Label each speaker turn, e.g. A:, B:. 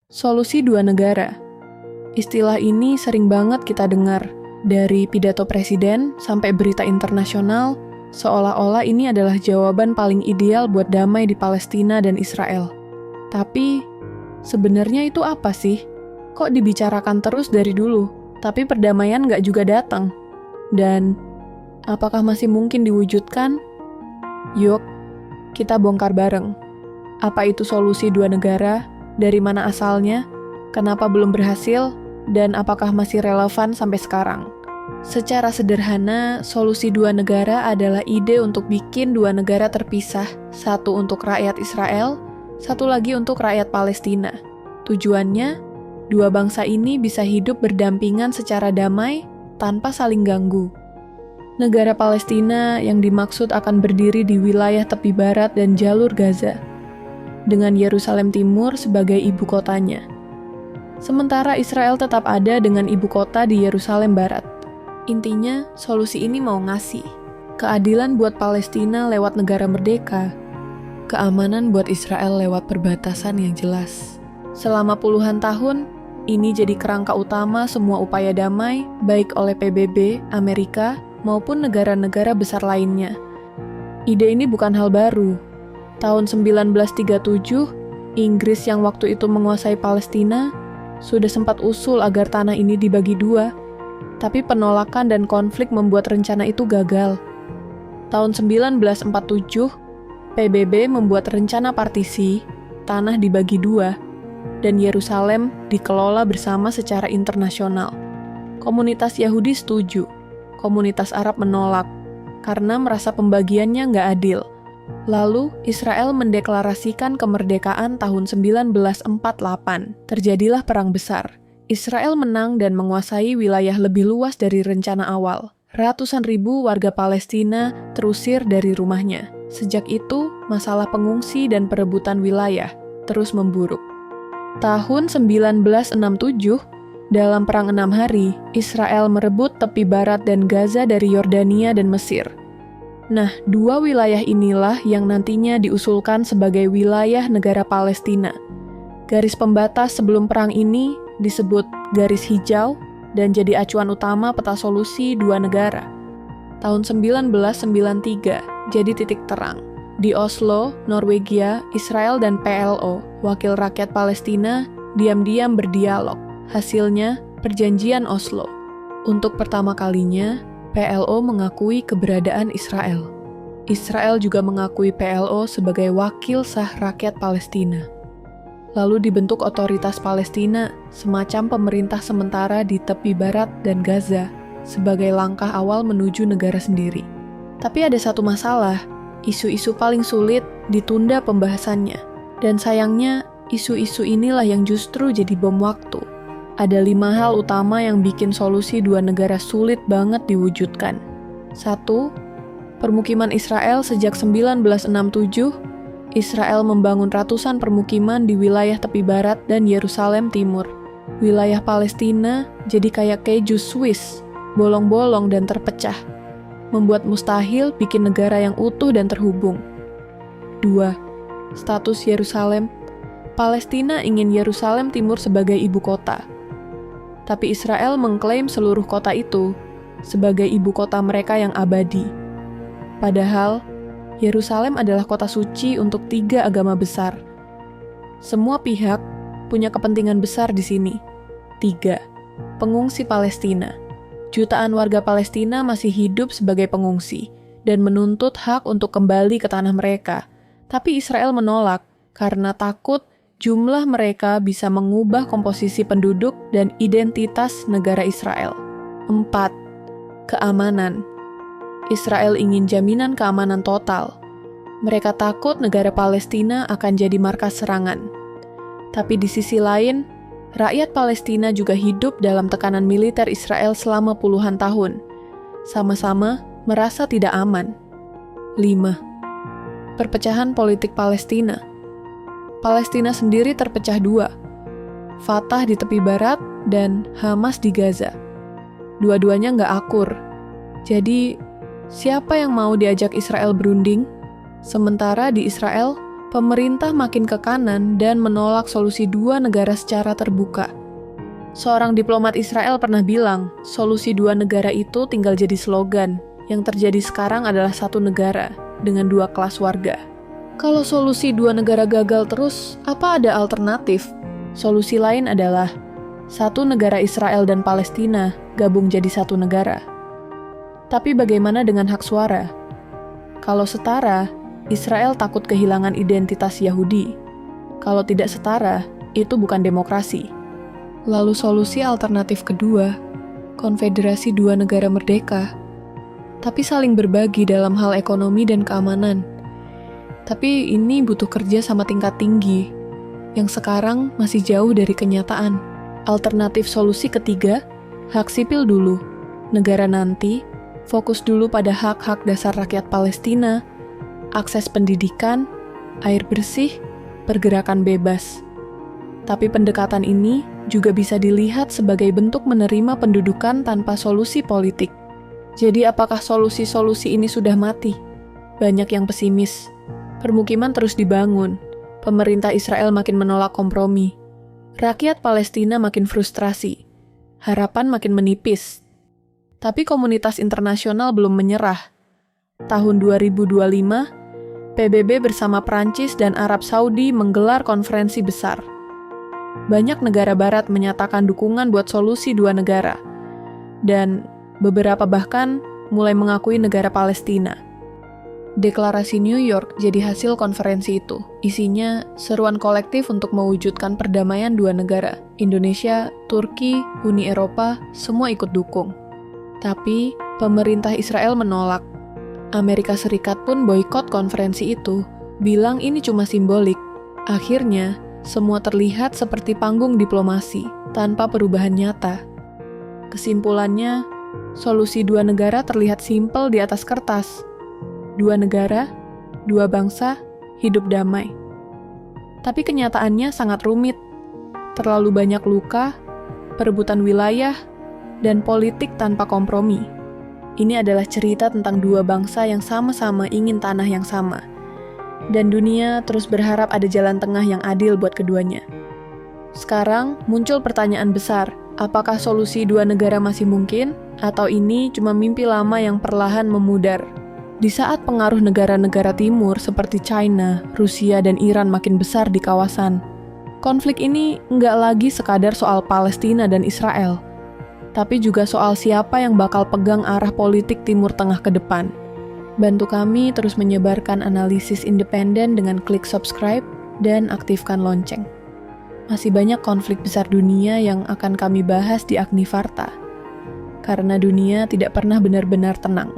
A: Solusi dua negara. Istilah ini sering banget kita dengar, dari pidato presiden sampai berita internasional, seolah-olah ini adalah jawaban paling ideal buat damai di Palestina dan Israel. Tapi, sebenarnya itu apa sih? Kok dibicarakan terus dari dulu, tapi perdamaian nggak juga datang? Dan, apakah masih mungkin diwujudkan? Yuk, kita bongkar bareng. Apa itu solusi dua negara? Dari mana asalnya? Kenapa belum berhasil? Dan apakah masih relevan sampai sekarang? Secara sederhana, solusi dua negara adalah ide untuk bikin dua negara terpisah, satu untuk rakyat Israel, satu lagi untuk rakyat Palestina. Tujuannya, dua bangsa ini bisa hidup berdampingan secara damai tanpa saling ganggu. Negara Palestina yang dimaksud akan berdiri di wilayah tepi barat dan jalur Gaza, dengan Yerusalem Timur sebagai ibu kotanya. Sementara Israel tetap ada dengan ibu kota di Yerusalem Barat. Intinya, solusi ini mau ngasih keadilan buat Palestina lewat negara merdeka, keamanan buat Israel lewat perbatasan yang jelas. Selama puluhan tahun, ini jadi kerangka utama semua upaya damai, baik oleh PBB, Amerika, maupun negara-negara besar lainnya. Ide ini bukan hal baru. Tahun 1937, Inggris yang waktu itu menguasai Palestina sudah sempat usul agar tanah ini dibagi dua, tapi penolakan dan konflik membuat rencana itu gagal. Tahun 1947, PBB membuat rencana partisi, tanah dibagi dua, dan Yerusalem dikelola bersama secara internasional. Komunitas Yahudi setuju, komunitas Arab menolak, karena merasa pembagiannya nggak adil. Lalu, Israel mendeklarasikan kemerdekaan tahun 1948. Terjadilah perang besar. Israel menang dan menguasai wilayah lebih luas dari rencana awal. Ratusan ribu warga Palestina terusir dari rumahnya. Sejak itu, masalah pengungsi dan perebutan wilayah terus memburuk. Tahun 1967, dalam Perang 6 Hari, Israel merebut tepi barat dan Gaza dari Yordania dan Mesir. Nah, dua wilayah inilah yang nantinya diusulkan sebagai wilayah negara Palestina. Garis pembatas sebelum perang ini disebut garis hijau dan jadi acuan utama peta solusi dua negara. Tahun 1993 jadi titik terang. Di Oslo, Norwegia, Israel dan PLO, Wakil Rakyat Palestina, diam-diam berdialog. Hasilnya, Perjanjian Oslo. Untuk pertama kalinya, PLO mengakui keberadaan Israel. Israel juga mengakui PLO sebagai wakil sah rakyat Palestina. Lalu dibentuk otoritas Palestina, semacam pemerintah sementara di tepi barat dan Gaza, sebagai langkah awal menuju negara sendiri. Tapi ada satu masalah, isu-isu paling sulit ditunda pembahasannya. Dan sayangnya, isu-isu inilah yang justru jadi bom waktu. Ada 5 hal utama yang bikin solusi dua negara sulit banget diwujudkan. 1. Permukiman Israel sejak 1967, Israel membangun ratusan permukiman di wilayah tepi barat dan Yerusalem Timur. Wilayah Palestina jadi kayak keju Swiss, bolong-bolong dan terpecah, membuat mustahil bikin negara yang utuh dan terhubung. 2. Status Yerusalem. Palestina ingin Yerusalem Timur sebagai ibu kota. Tapi Israel mengklaim seluruh kota itu sebagai ibu kota mereka yang abadi. Padahal, Yerusalem adalah kota suci untuk 3 agama besar. Semua pihak punya kepentingan besar di sini. 3. Pengungsi Palestina. Jutaan warga Palestina masih hidup sebagai pengungsi dan menuntut hak untuk kembali ke tanah mereka. Tapi Israel menolak karena takut jumlah mereka bisa mengubah komposisi penduduk dan identitas negara Israel. 4. Keamanan. Israel ingin jaminan keamanan total. Mereka takut negara Palestina akan jadi markas serangan. Tapi di sisi lain, rakyat Palestina juga hidup dalam tekanan militer Israel selama puluhan tahun. Sama-sama merasa tidak aman. 5. Perpecahan politik Palestina. Palestina sendiri terpecah 2, Fatah di tepi barat dan Hamas di Gaza. Dua-duanya nggak akur. Jadi, siapa yang mau diajak Israel berunding? Sementara di Israel, pemerintah makin ke kanan dan menolak solusi dua negara secara terbuka. Seorang diplomat Israel pernah bilang, solusi dua negara itu tinggal jadi slogan. Yang terjadi sekarang adalah satu negara dengan dua kelas warga. Kalau solusi dua negara gagal terus, apa ada alternatif? Solusi lain adalah satu negara Israel dan Palestina gabung jadi satu negara. Tapi bagaimana dengan hak suara? Kalau setara, Israel takut kehilangan identitas Yahudi. Kalau tidak setara, itu bukan demokrasi. Lalu solusi alternatif kedua, konfederasi dua negara merdeka, tapi saling berbagi dalam hal ekonomi dan keamanan. Tapi ini butuh kerja sama tingkat tinggi, yang sekarang masih jauh dari kenyataan. Alternatif solusi ketiga, hak sipil dulu, negara nanti, fokus dulu pada hak-hak dasar rakyat Palestina, akses pendidikan, air bersih, pergerakan bebas. Tapi pendekatan ini juga bisa dilihat sebagai bentuk menerima pendudukan tanpa solusi politik. Jadi apakah solusi-solusi ini sudah mati? Banyak yang pesimis. Permukiman terus dibangun. Pemerintah Israel makin menolak kompromi. Rakyat Palestina makin frustrasi. Harapan makin menipis. Tapi komunitas internasional belum menyerah. Tahun 2025, PBB bersama Prancis dan Arab Saudi menggelar konferensi besar. Banyak negara barat menyatakan dukungan buat solusi dua negara. Dan beberapa bahkan mulai mengakui negara Palestina. Deklarasi New York jadi hasil konferensi itu. Isinya seruan kolektif untuk mewujudkan perdamaian dua negara. Indonesia, Turki, Uni Eropa, semua ikut dukung. Tapi pemerintah Israel menolak. Amerika Serikat pun boikot konferensi itu, bilang ini cuma simbolik. Akhirnya, semua terlihat seperti panggung diplomasi, tanpa perubahan nyata. Kesimpulannya, solusi dua negara terlihat simpel di atas kertas. Dua negara, dua bangsa, hidup damai. Tapi kenyataannya sangat rumit. Terlalu banyak luka, perebutan wilayah, dan politik tanpa kompromi. Ini adalah cerita tentang dua bangsa yang sama-sama ingin tanah yang sama. Dan dunia terus berharap ada jalan tengah yang adil buat keduanya. Sekarang muncul pertanyaan besar, apakah solusi dua negara masih mungkin? Atau ini cuma mimpi lama yang perlahan memudar? Di saat pengaruh negara-negara timur seperti China, Rusia, dan Iran makin besar di kawasan, konflik ini nggak lagi sekadar soal Palestina dan Israel, tapi juga soal siapa yang bakal pegang arah politik Timur Tengah ke depan. Bantu kami terus menyebarkan analisis independen dengan klik subscribe dan aktifkan lonceng. Masih banyak konflik besar dunia yang akan kami bahas di Agnivarta, karena dunia tidak pernah benar-benar tenang.